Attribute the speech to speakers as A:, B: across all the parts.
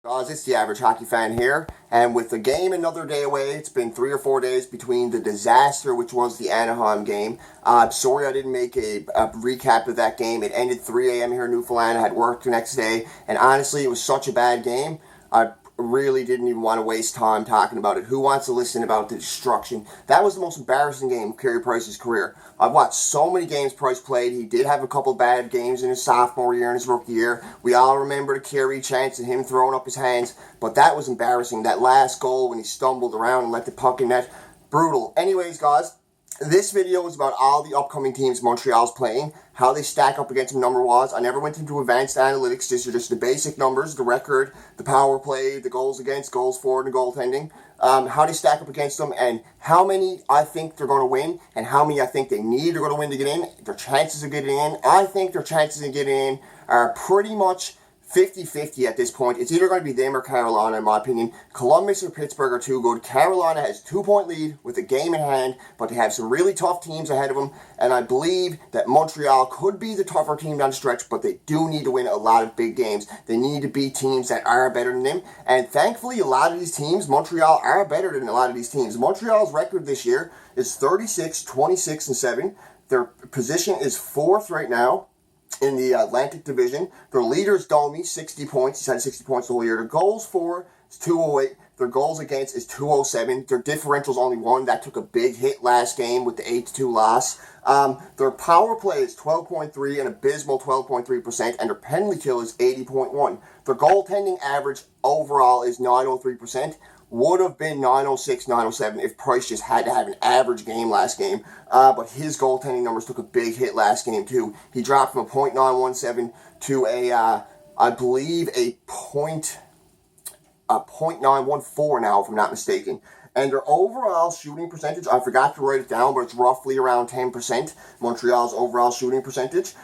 A: Guys, it's the average hockey fan here, and with the game another day away, it's been 3 or 4 days between the disaster, which was the Anaheim game. Sorry I didn't make a recap of that game. It ended 3 a.m. here in Newfoundland. I had work the next day, and honestly, it was such a bad game. I really didn't even want to waste time talking about it. Who wants to listen about the destruction? That was the most embarrassing game of Carey Price's career. I've watched so many games Price played. He did have a couple bad games in his sophomore year and his rookie year. We all remember the Carey chance and him throwing up his hands, but that was embarrassing. That last goal when he stumbled around and let the puck in net, brutal. Anyways, guys, this video is about all the upcoming teams Montreal's playing, how they stack up against them number-wise. I never went into advanced analytics. These are just the basic numbers, the record, the power play, the goals against, goals for, and the goaltending. How they stack up against them, and how many I think they're going to win, and how many I think they need are going to win to get in. Their chances of getting in, I think their chances of getting in are pretty much 50-50 at this point. It's either going to be them or Carolina, in my opinion. Columbus or Pittsburgh are too good. Carolina has a 2-point lead with a game in hand, but they have some really tough teams ahead of them, and I believe that Montreal could be the tougher team down the stretch, but they do need to win a lot of big games. They need to beat teams that are better than them, and thankfully, a lot of these teams, Montreal, are better than a lot of these teams. Montreal's record this year is 36, 26, and 7. Their position is 4th right now in the Atlantic Division. Their leader is Domi, 60 points. He's had 60 points the whole year. Their goals for is 208. Their goals against is 207. Their differential is only 1. That took a big hit last game with the 8-2 loss. Their power play is 12.3, an abysmal 12.3%, and their penalty kill is 80.1. Their goaltending average overall is 903%. Would have been 906, 907 if Price just had to have an average game last game. But his goaltending numbers took a big hit last game too. He dropped from a .917 to I believe a .914 now, if I'm not mistaken. And their overall shooting percentage, I forgot to write it down, but it's roughly around 10%. Montreal's overall shooting percentage.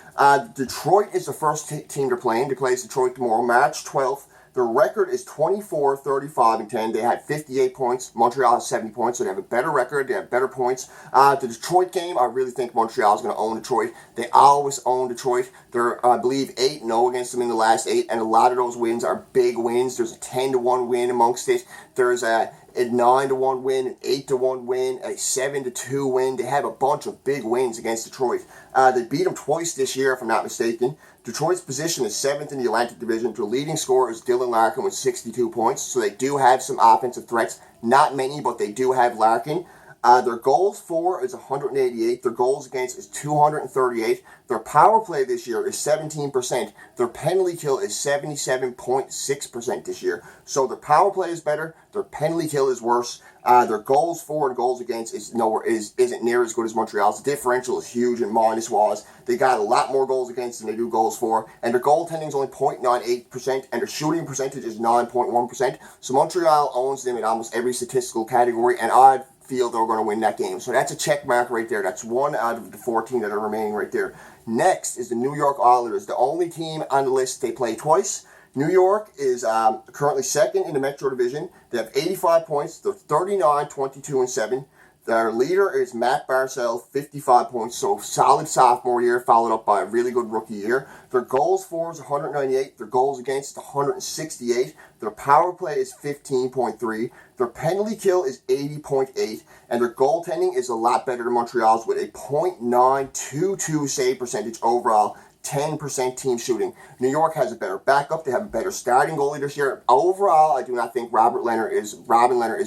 A: Detroit is the first team they're playing. They play Detroit tomorrow, March 12th. Their record is 24, 35, and 10. They had 58 points. Montreal has 70 points, so they have a better record. They have better points. The Detroit game, I really think Montreal is going to own Detroit. They always own Detroit. They're, I believe, 8-0 against them in the last 8, and a lot of those wins are big wins. There's a 10-1 win amongst it. There's a 9-1 win, an 8-1 win, a 7-2 win. They have a bunch of big wins against Detroit. They beat them twice this year, if I'm not mistaken. Detroit's position is 7th in the Atlantic Division. Their leading scorer is Dylan Larkin with 62 points, so they do have some offensive threats. Not many, but they do have Larkin. Their goals for is 188. Their goals against is 238. Their power play this year is 17%. Their penalty kill is 77.6% this year. So their power play is better. Their penalty kill is worse. Their goals for and goals against isn't near as good as Montreal's. The differential is huge in minus-wise. They got a lot more goals against than they do goals for. And their goaltending is only 0.98%, and their shooting percentage is 9.1%. So Montreal owns them in almost every statistical category, and I feel they're going to win that game. So that's a check mark right there. That's 1 out of the 14 that are remaining right there. Next is the New York Islanders, the only team on the list they play twice. New York is currently 2nd in the Metro Division. They have 85 points. They're 39, 22, and 7. Their leader is Matt Barzal, 55 points, so solid sophomore year, followed up by a really good rookie year. Their goals for is 198. Their goals against is 168. Their power play is 15.3. Their penalty kill is 80.8. And their goaltending is a lot better than Montreal's with a .922 save percentage overall. 10% team shooting. New York has a better backup. They have a better starting goalie this year. Overall, I do not think Robin Leonard is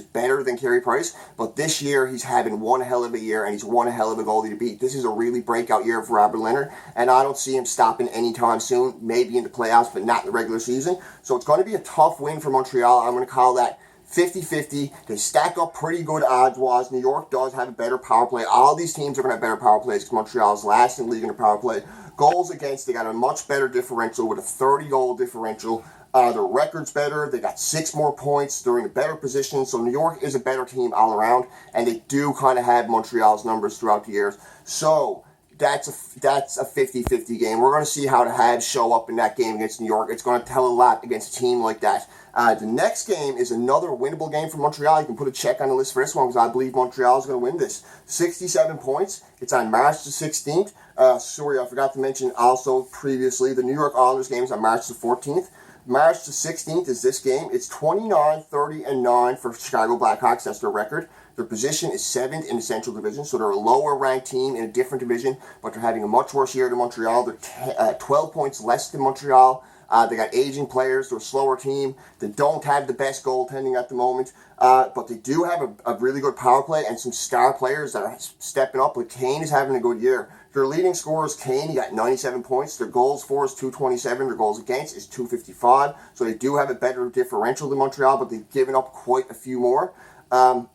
A: better than Carey Price, but this year he's having one hell of a year, and he's one hell of a goalie to beat. This is a really breakout year for Robin Leonard, and I don't see him stopping anytime soon, maybe in the playoffs, but not in the regular season. So it's going to be a tough win for Montreal. I'm going to call that 50-50. They stack up pretty good odds-wise. New York does have a better power play. All these teams are going to have better power plays because Montreal is last in the league in the power play. Goals against, they got a much better differential with a 30-goal differential. Their record's better. They got 6 more points. They're in a better position. So New York is a better team all around, and they do kind of have Montreal's numbers throughout the years. So that's a 50-50 game. We're going to see how the Habs show up in that game against New York. It's going to tell a lot against a team like that. The next game is another winnable game for Montreal. You can put a check on the list for this one because I believe Montreal is going to win this. 67 points. It's on March the 16th. Sorry, I forgot to mention also previously the New York Islanders game is on March the 14th. March the 16th is this game. It's 29-30-9 for Chicago Blackhawks. That's their record. Their position is 7th in the Central Division, so they're a lower-ranked team in a different division, but they're having a much worse year than Montreal. They're 12 points less than Montreal. They got aging players. They're a slower team. They don't have the best goaltending at the moment, but they do have a really good power play and some star players that are stepping up. But Kane is having a good year. Their leading scorer is Kane. He got 97 points. Their goals for is 227. Their goals against is 255. So they do have a better differential than Montreal, but they've given up quite a few more.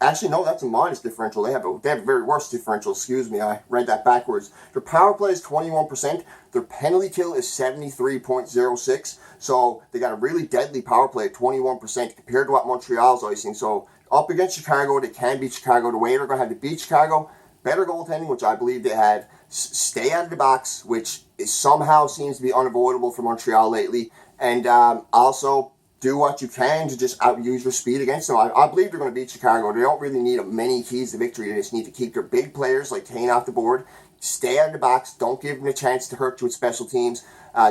A: Actually, no, that's a minus differential. They have a very worse differential. Excuse me, I read that backwards. Their power play is 21%. Their penalty kill is 73.06. So they got a really deadly power play at 21% compared to what Montreal's icing. So up against Chicago, they can beat Chicago. The way they're going to have to beat Chicago, better goaltending, which I believe they have. Stay out of the box, which is somehow seems to be unavoidable for Montreal lately. And also do what you can to just outuse your speed against them. I believe they're going to beat Chicago. They don't really need many keys to victory. They just need to keep their big players like Kane off the board. Stay out of the box. Don't give them a chance to hurt you with special teams.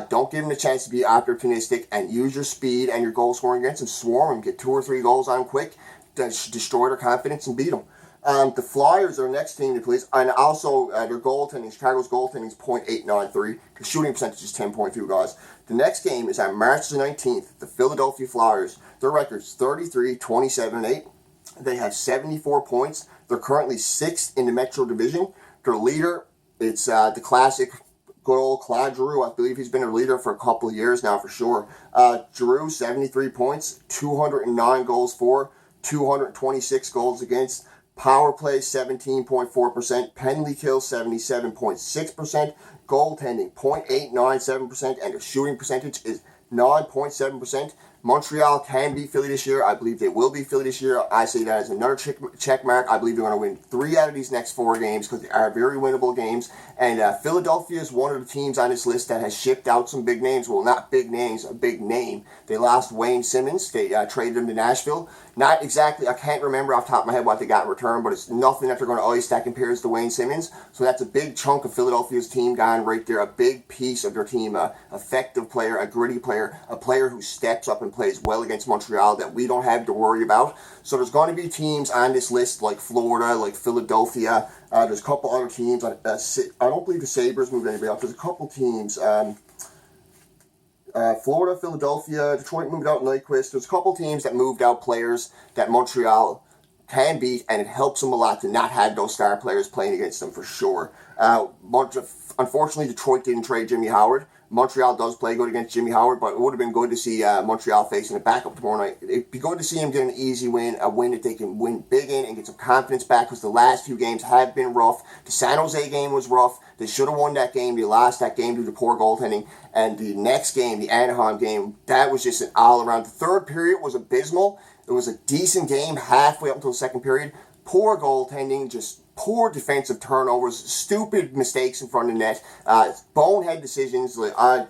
A: Don't give them a chance to be opportunistic and use your speed and your goal scoring against them. Swarm them. Get 2 or 3 goals on them quick. Destroy their confidence and beat them. The Flyers are the next team to please, and also their goaltending, Chicago's goaltending is .893. The shooting percentage is 10.2, guys. The next game is on March the 19th. The Philadelphia Flyers. Their record is 33-27-8. They have 74 points. They're currently 6th in the Metro Division. Their leader, it's the classic good old Claude Giroux. I believe he's been a leader for a couple of years now for sure. Giroux, 73 points, 209 goals for, 226 goals against. Power play 17.4%, penalty kill 77.6%, goaltending .897%, and their shooting percentage is 9.7%. Montreal can beat Philly this year. I believe they will beat Philly this year. I say that as another check mark. I believe they're going to win 3 out of these next 4 games because they are very winnable games. And Philadelphia is one of the teams on this list that has shipped out some big names. Well, not big names, a big name. They lost Wayne Simmons. They traded him to Nashville. Not exactly, I can't remember off the top of my head what they got in return, but it's nothing that they're going to ice that compares to Wayne Simmons. So that's a big chunk of Philadelphia's team gone right there. A big piece of their team, a effective player, a gritty player, a player who steps up and plays well against Montreal that we don't have to worry about. So there's going to be teams on this list like Florida, like Philadelphia. There's a couple other teams. I don't believe the Sabres moved anybody up. There's a couple teams. Florida, Philadelphia, Detroit moved out Nyquist. There's a couple teams that moved out players that Montreal can beat, and it helps them a lot to not have those star players playing against them for sure. Unfortunately, Detroit didn't trade Jimmy Howard. Montreal does play good against Jimmy Howard, but it would have been good to see Montreal facing a backup tomorrow night. It'd be good to see him get an easy win, a win that they can win big in and get some confidence back, because the last few games have been rough. The San Jose game was rough. They should have won that game. They lost that game due to poor goaltending. And the next game, the Anaheim game, that was just an all-around. The third period was abysmal. It was a decent game halfway up until the second period. Poor goaltending, just poor defensive turnovers, stupid mistakes in front of the net, bonehead decisions. I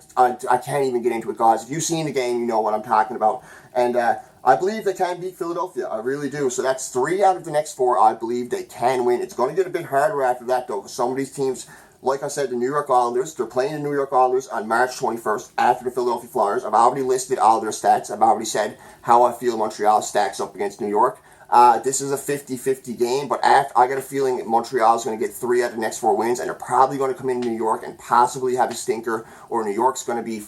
A: can't even get into it, guys. If you've seen the game, you know what I'm talking about. And I believe they can beat Philadelphia. I really do. So that's 3 out of the next 4 I believe they can win. It's going to get a bit harder after that, though, because some of these teams, like I said, the New York Islanders, they're playing the New York Islanders on March 21st after the Philadelphia Flyers. I've already listed all their stats. I've already said how I feel Montreal stacks up against New York. This is a 50-50 game, but I got a feeling Montreal is going to get 3 out of the next 4 wins, and they're probably going to come into New York and possibly have a stinker, or New York's going to be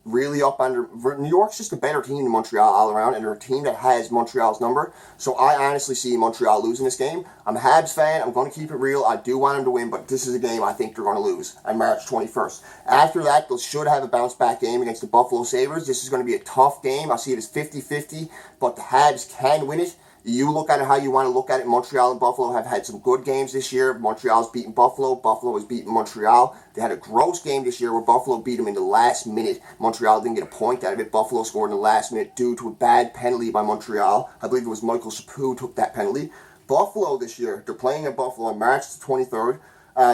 A: really up under. New York's just a better team than Montreal all around, and they're a team that has Montreal's number. So I honestly see Montreal losing this game. I'm a Habs fan. I'm going to keep it real. I do want them to win, but this is a game I think they're going to lose on March 21st. After that, they should have a bounce-back game against the Buffalo Sabres. This is going to be a tough game. I see it as 50-50, but the Habs can win it. You look at it how you want to look at it. Montreal and Buffalo have had some good games this year. Montreal's beaten Buffalo. Buffalo has beaten Montreal. They had a gross game this year where Buffalo beat them in the last minute. Montreal didn't get a point out of it. Buffalo scored in the last minute due to a bad penalty by Montreal. I believe it was Michael Chaput who took that penalty. Buffalo this year, they're playing in Buffalo on March the 23rd.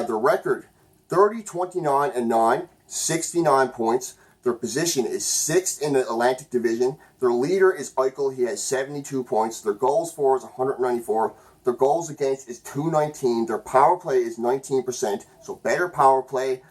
A: Their record, 30-29-9, 69 points. Their position is 6th in the Atlantic Division. Their leader is Eichel. He has 72 points. Their goals for is 194. Their goals against is 219. Their power play is 19%. So better power play.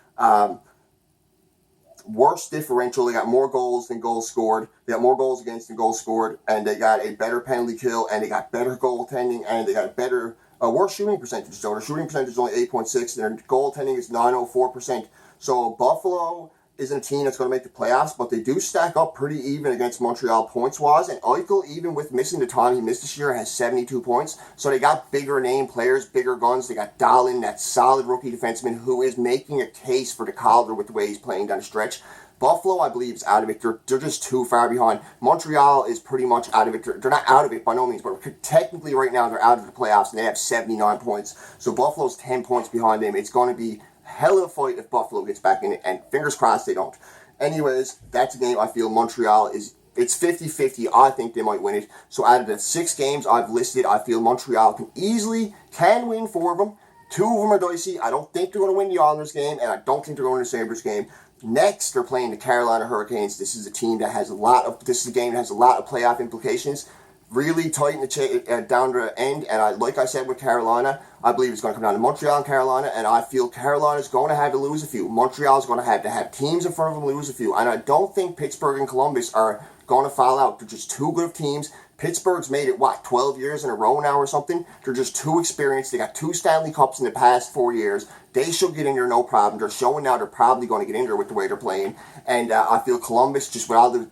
A: worse differential. They got more goals than goals scored. They got more goals against than goals scored, and they got a better penalty kill, and they got better goaltending, and they got a better worse shooting percentage. So their shooting percentage is only 8.6, and their goaltending is 904%. So Buffalo isn't a team that's going to make the playoffs, but they do stack up pretty even against Montreal points-wise. And Eichel, even with missing the time he missed this year, has 72 points. So they got bigger name players, bigger guns. They got Dahlin, that solid rookie defenseman who is making a case for the Calder with the way he's playing down the stretch. Buffalo, I believe, is out of it. They're just too far behind. Montreal is pretty much out of it. They're not out of it by no means, but technically right now they're out of the playoffs, and they have 79 points. So Buffalo's 10 points behind them. It's going to be hell of a fight if Buffalo gets back in it, and fingers crossed they don't. Anyways, that's a game I feel Montreal is, it's 50-50. I think they might win it. So out of the 6 games I've listed, I feel Montreal can win 4 of them. 2 of them are dicey. I don't think they're going to win the Islanders game, and I don't think they're going to win the Sabres game. Next, they're playing the Carolina Hurricanes. This is a game that has a lot of playoff implications. Really tight in the down to the end, and like I said with Carolina, I believe it's going to come down to Montreal and Carolina, and I feel Carolina's going to have to lose a few. Montreal's going to have teams in front of them lose a few, and I don't think Pittsburgh and Columbus are going to fall out. They're just too good of teams. Pittsburgh's made it, 12 years in a row now or something? They're just too experienced. They got 2 Stanley Cups in the past 4 years. They should get in there no problem. They're showing now they're probably going to get in there with the way they're playing, and I feel Columbus, just with all the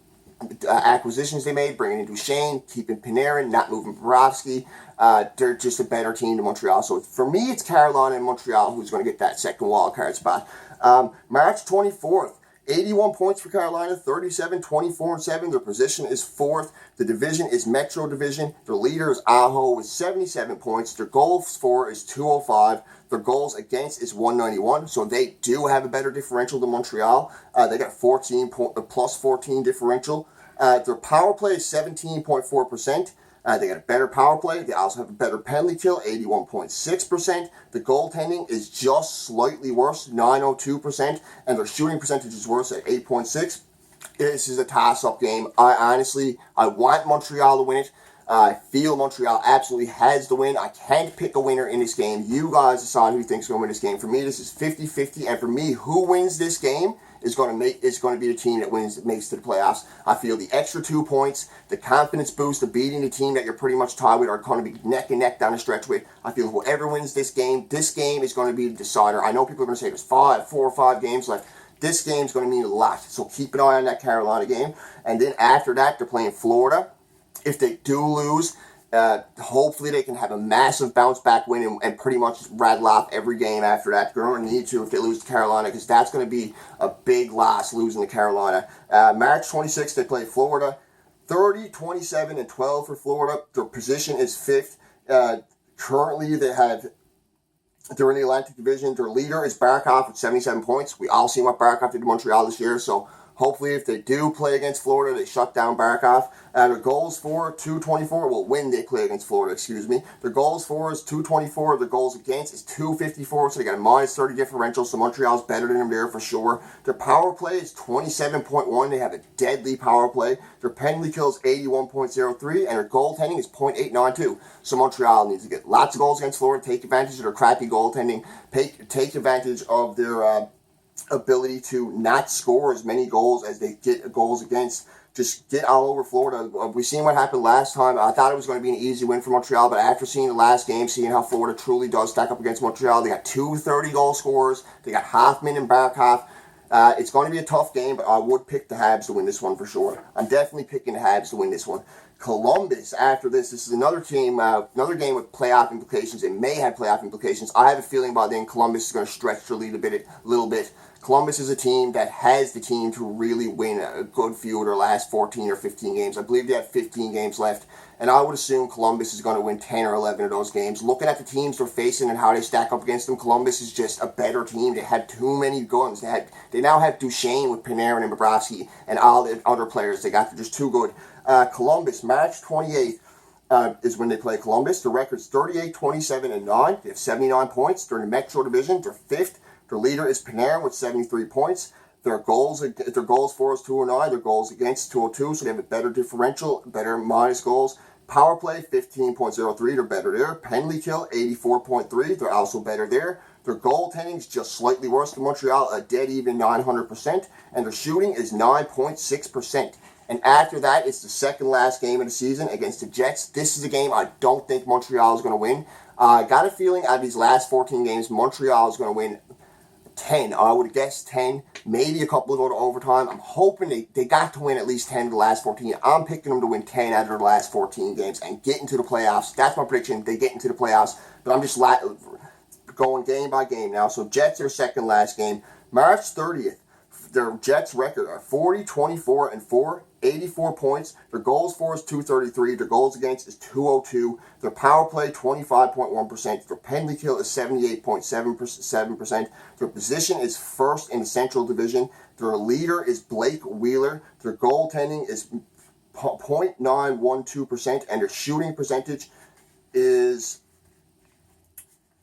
A: acquisitions they made, bringing in Duchesne, keeping Panarin, not moving Bobrovsky, they're just a better team than Montreal. So for me, it's Carolina and Montreal who's going to get that second wild card spot. March 24th, 81 points for Carolina, 37, 24, and 7. Their position is 4th. The division is Metro Division. Their leader is Aho with 77 points. Their goals for is 205. Their goals against is 191. So they do have a better differential than Montreal. They got plus 14 differential. Their power play is 17.4%. They got a better power play. They also have a better penalty kill, 81.6%. The goaltending is just slightly worse, 902%. And their shooting percentage is worse at 8.6%. This is a toss-up game. I want Montreal to win it. I feel Montreal absolutely has the win. I can't pick a winner in this game. You guys decide who you think is going to win this game. For me, this is 50-50. And for me, who wins this game is going to be the team that makes to the playoffs. I feel the extra 2 points, the confidence boost of beating the team that you're pretty much tied with, are going to be neck and neck down the stretch with. I feel whoever wins this game is going to be the decider. I know people are going to say there's 4 or 5 games left. This game's going to mean a lot. So keep an eye on that Carolina game. And then after that, they're playing Florida. If they do lose, hopefully they can have a massive bounce back win and pretty much rattle off every game after that. They're going to need to if they lose to Carolina, because that's going to be a big loss losing to Carolina. March 26th, they play Florida. 30, 27, and 12 for Florida. Their position is 5th. Currently, they're in the Atlantic Division. Their leader is Barkov with 77 points. We all seen what Barkov did to Montreal this year, so hopefully, if they do play against Florida, they shut down Barkov. Their goals for 224. Well, when they play against Florida, excuse me. Their goals for is 224. Their goals against is 254. So they got a minus 30 differential. So Montreal's better than them there for sure. Their power play is 27.1. They have a deadly power play. Their penalty kill is 81.03, and their goaltending is .892. So Montreal needs to get lots of goals against Florida, take advantage of their crappy goaltending, take advantage of their ability to not score as many goals as they get goals against. Just get all over Florida. We've seen what happened last time. I thought it was going to be an easy win for Montreal, but after seeing the last game, seeing how Florida truly does stack up against Montreal, they got 2 30-goal scorers. They got Hoffman and Barkov. It's going to be a tough game, but I would pick the Habs to win this one for sure. I'm definitely picking the Habs to win this one. Columbus, after this is another team, another game with playoff implications. It may have playoff implications. I have a feeling by then Columbus is going to stretch their lead a little bit. Columbus is a team that has the team to really win a good few of their last 14 or 15 games. I believe they have 15 games left, and I would assume Columbus is going to win 10 or 11 of those games. Looking at the teams they're facing and how they stack up against them, Columbus is just a better team. They had too many guns. They now have Duchesne with Panarin and Bobrovsky and all the other players they got. They're just too good. Columbus, March 28th. Is when they play Columbus. The record's 38, 27, and 9. They have 79 points. They're in the Metro Division. They're 5th. Their leader is Panarin with 73 points. Their goals for is 209. Their goals against 202. So they have a better differential, better minus goals. Power play 15.03. They're better there. Penalty kill 84.3. They're also better there. Their goaltending is just slightly worse than Montreal, a dead even 900%, and their shooting is 9.6%. And after that, it's the second last game of the season against the Jets. This is a game I don't think Montreal is going to win. I got a feeling out of these last 14 games, Montreal is going to win 10. I would have guessed 10. Maybe a couple will go to overtime. I'm hoping they got to win at least 10 of the last 14. I'm picking them to win 10 out of their last 14 games and get into the playoffs. That's my prediction. They get into the playoffs. But I'm just going game by game now. So Jets, their second last game. March 30th. Their Jets record are 40-24-4, 84 points. Their goals for is 233. Their goals against is 202. Their power play 25.1%. Their penalty kill is 78.7%. Their position is first in the Central Division. Their leader is Blake Wheeler. Their goaltending is .912%, and their shooting percentage is.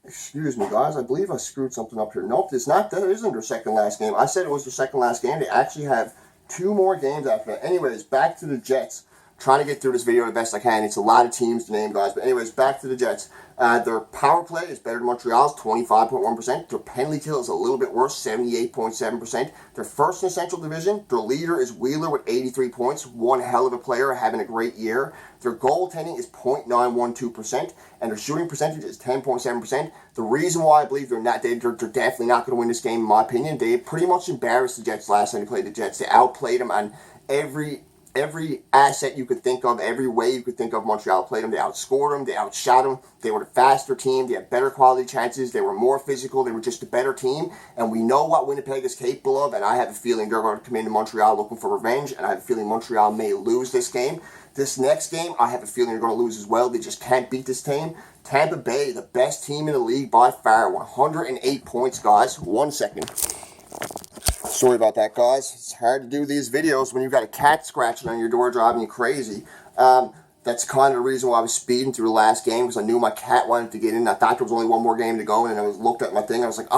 A: Excuse me, guys. I believe I screwed something up here. Nope, it's not. That isn't their second last game. I said it was their second last game. They actually have 2 more games after that. Anyways, back to the Jets. Trying to get through this video the best I can. It's a lot of teams to name, guys. But anyways, back to the Jets. Their power play is better than Montreal's, 25.1%. Their penalty kill is a little bit worse, 78.7%. They're first in the Central Division. Their leader is Wheeler with 83 points. One hell of a player, having a great year. Their goaltending is .912%, and their shooting percentage is 10.7%. The reason why I believe they're definitely not going to win this game, in my opinion, they pretty much embarrassed the Jets last time they played the Jets. They outplayed them on every asset you could think of, every way you could think of. Montreal played them. They outscored them. They outshot them. They were the faster team. They had better quality chances. They were more physical. They were just a better team. And we know what Winnipeg is capable of. And I have a feeling they're going to come into Montreal looking for revenge. And I have a feeling Montreal may lose this game. This next game, I have a feeling they're going to lose as well. They just can't beat this team. Tampa Bay, the best team in the league by far. 108 points, guys. 1 second. Sorry about that, guys. It's hard to do these videos when you've got a cat scratching on your door driving you crazy. That's kind of the reason why I was speeding through the last game, because I knew my cat wanted to get in. I thought there was only 1 more game to go, and I looked at my thing. I was like,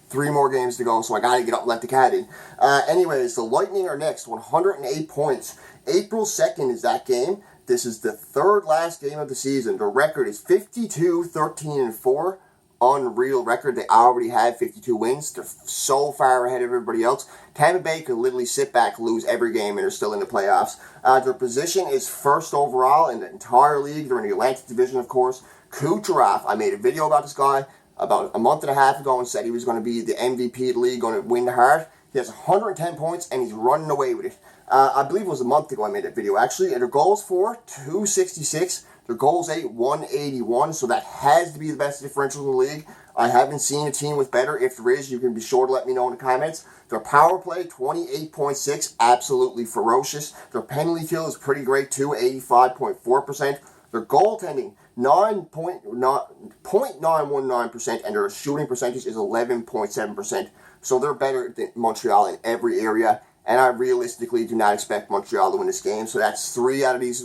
A: 3 more games to go, so I got to get up and let the cat in. Anyways, the Lightning are next, 108 points. April 2nd is that game. This is the third last game of the season. The record is 52-13-4. Unreal record. They already had 52 wins. They're so far ahead of everybody else. Tampa Bay could literally sit back, lose every game, and they're still in the playoffs. Their position is first overall in the entire league. They're in the Atlantic Division, of course. Kucherov, I made a video about this guy about a month and a half ago and said he was going to be the MVP of the league, going to win the Hart. He has 110 points, and he's running away with it. I believe it was a month ago I made that video, actually. And their goals for, 266. Their goals 181, so that has to be the best differential in the league. I haven't seen a team with better. If there is, you can be sure to let me know in the comments. Their power play, 28.6, absolutely ferocious. Their penalty kill is pretty great too, 85.4%. Their goaltending, 9.919%, and their shooting percentage is 11.7%. So they're better than Montreal in every area. And I realistically do not expect Montreal to win this game. So that's 3 out of these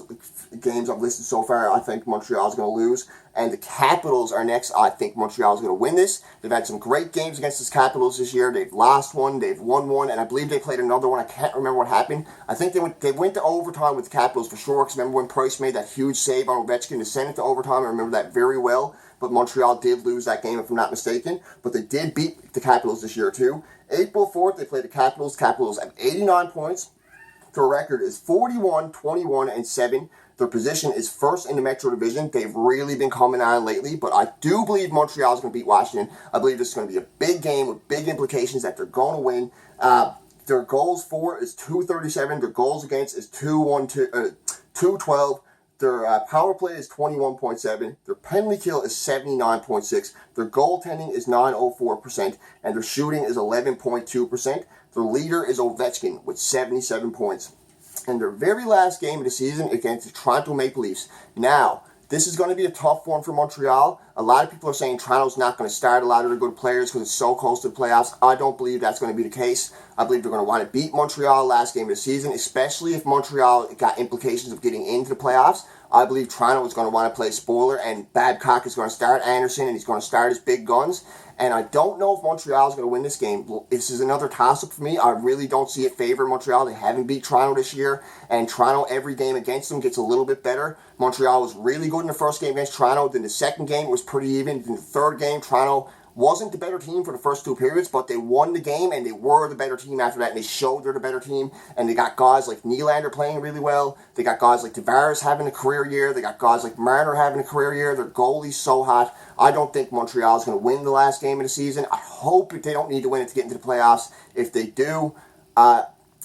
A: games I've listed so far. I think Montreal is going to lose. And the Capitals are next. I think Montreal is going to win this. They've had some great games against the Capitals this year. They've lost one. They've won one. And I believe they played another one. I can't remember what happened. I think they went to overtime with the Capitals for sure. Because remember when Price made that huge save on Ovechkin to send it to overtime? I remember that very well. But Montreal did lose that game, if I'm not mistaken. But they did beat the Capitals this year, too. April 4th, they played the Capitals. Capitals have 89 points. Their record is 41-21-7. Their position is first in the Metro Division. They've really been coming on lately, but I do believe Montreal is going to beat Washington. I believe this is going to be a big game with big implications that they're going to win. Their goals for is 237. Their goals against is 212. Their power play is 21.7. Their penalty kill is 79.6. Their goaltending is 904%. And their shooting is 11.2%. Their leader is Ovechkin with 77 points. And their very last game of the season against the Toronto Maple Leafs. Now, this is going to be a tough one for Montreal. A lot of people are saying Toronto's not going to start a lot of their good players because it's so close to the playoffs. I don't believe that's going to be the case. I believe they're going to want to beat Montreal last game of the season, especially if Montreal got implications of getting into the playoffs. I believe Toronto is going to want to play spoiler, and Babcock is going to start Anderson, and he's going to start his big guns. And I don't know if Montreal is going to win this game. This is another toss-up for me. I really don't see it favor Montreal. They haven't beat Toronto this year, and Toronto, every game against them gets a little bit better. Montreal was really good in the first game against Toronto. Then the second game was pretty even. In the third game, Toronto wasn't the better team for the first 2 periods, but they won the game and they were the better team after that, and they showed they're the better team. And they got guys like Nylander playing really well. They got guys like Tavares having a career year. They got guys like Marner having a career year. Their goalie's so hot. I don't think Montreal is going to win the last game of the season. I hope they don't need to win it to get into the playoffs. If they do,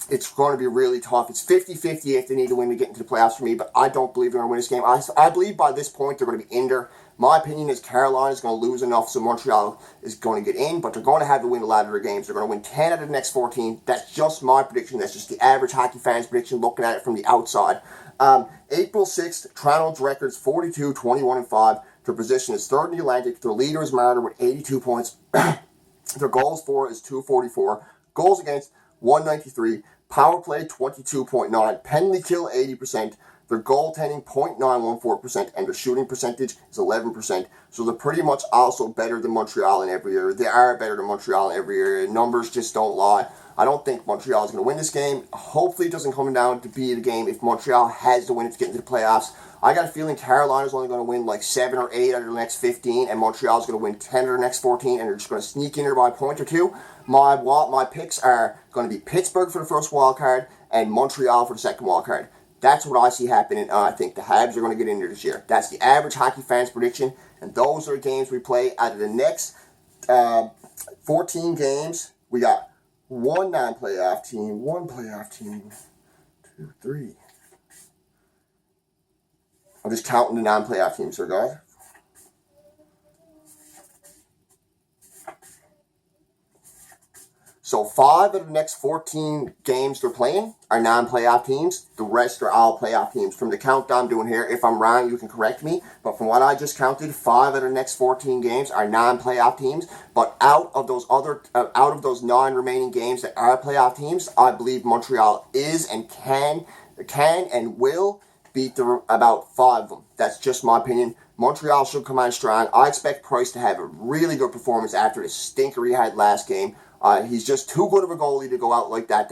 A: it's going to be really tough. It's 50-50 if they need to win to get into the playoffs for me, but I don't believe they're going to win this game. I believe by this point they're going to be in there. My opinion is Carolina is going to lose enough so Montreal is going to get in, but they're going to have to win a lot of their games. They're going to win 10 out of the next 14. That's just my prediction. That's just the average hockey fan's prediction looking at it from the outside. April 6th, Toronto's record's 42-21-5. Their position is third in the Atlantic. Their leader is Marner with 82 points. Their goals for is 244. Goals against 193. Power play 22.9. Penalty kill 80%. Their goaltending 0.914%, and their shooting percentage is 11%. So they're pretty much also better than Montreal in every area. They are better than Montreal in every area. Numbers just don't lie. I don't think Montreal is going to win this game. Hopefully it doesn't come down to be the game if Montreal has to win it to get into the playoffs. I got a feeling Carolina's only going to win like 7 or 8 out of the next 15, and Montreal's going to win 10 out of the next 14, and they're just going to sneak in there by a point or two. My picks are going to be Pittsburgh for the first wild card and Montreal for the second wild card. That's what I see happening, and I think the Habs are going to get in there this year. That's the average hockey fan's prediction, and those are the games we play. Out of the next 14 games, we got one non-playoff team, one playoff team, 2, 3. I'm just counting the non-playoff teams here, guys. So 5 of the next 14 games they're playing are non-playoff teams. The rest are all playoff teams. From the countdown I'm doing here, if I'm wrong, you can correct me. But from what I just counted, 5 of the next 14 games are non-playoff teams. But out of those 9 remaining games that are playoff teams, I believe Montreal is and can and will beat about 5 of them. That's just my opinion. Montreal should come on strong. I expect Price to have a really good performance after the stinker he had last game. He's just too good of a goalie to go out like that,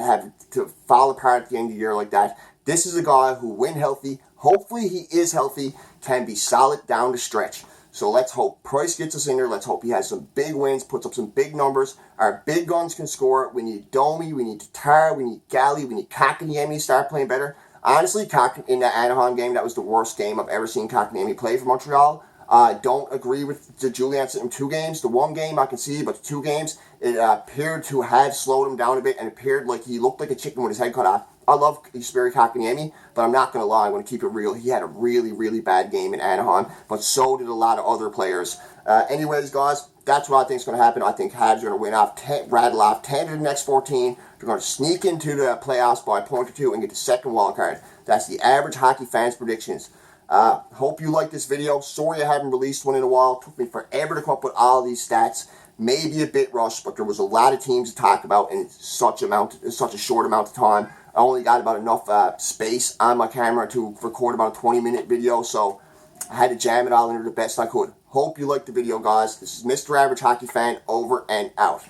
A: to fall apart at the end of the year like that. This is a guy who, when healthy, hopefully he is healthy, can be solid down the stretch. So let's hope Price gets us in there. Let's hope he has some big wins, puts up some big numbers. Our big guns can score. We need Domi, we need Tatar, we need Galley, we need Kotkaniemi to start playing better. Honestly, in that Anaheim game, that was the worst game I've ever seen Kotkaniemi play for Montreal. I don't agree with the Julian in 2 games. The 1 game I can see, but the 2 games, it appeared to have slowed him down a bit and appeared like he looked like a chicken with his head cut off. I love Jesperi Kotkaniemi, but I'm not going to lie. I'm going to keep it real. He had a really, really bad game in Anaheim, but so did a lot of other players. Anyways, guys, that's what I think is going to happen. I think Habs are going to rattle off 10 of the next 14. They're going to sneak into the playoffs by a point or 2 and get the second wild card. That's the average hockey fans' predictions. Hope you like this video. Sorry I haven't released one in a while. It took me forever to come up with all these stats. Maybe a bit rushed, but there was a lot of teams to talk about in such a short amount of time. I only got about enough space on my camera to record about a 20-minute video, so I had to jam it all into the best I could. Hope you liked the video, guys. This is Mr. Average Hockey Fan, over and out.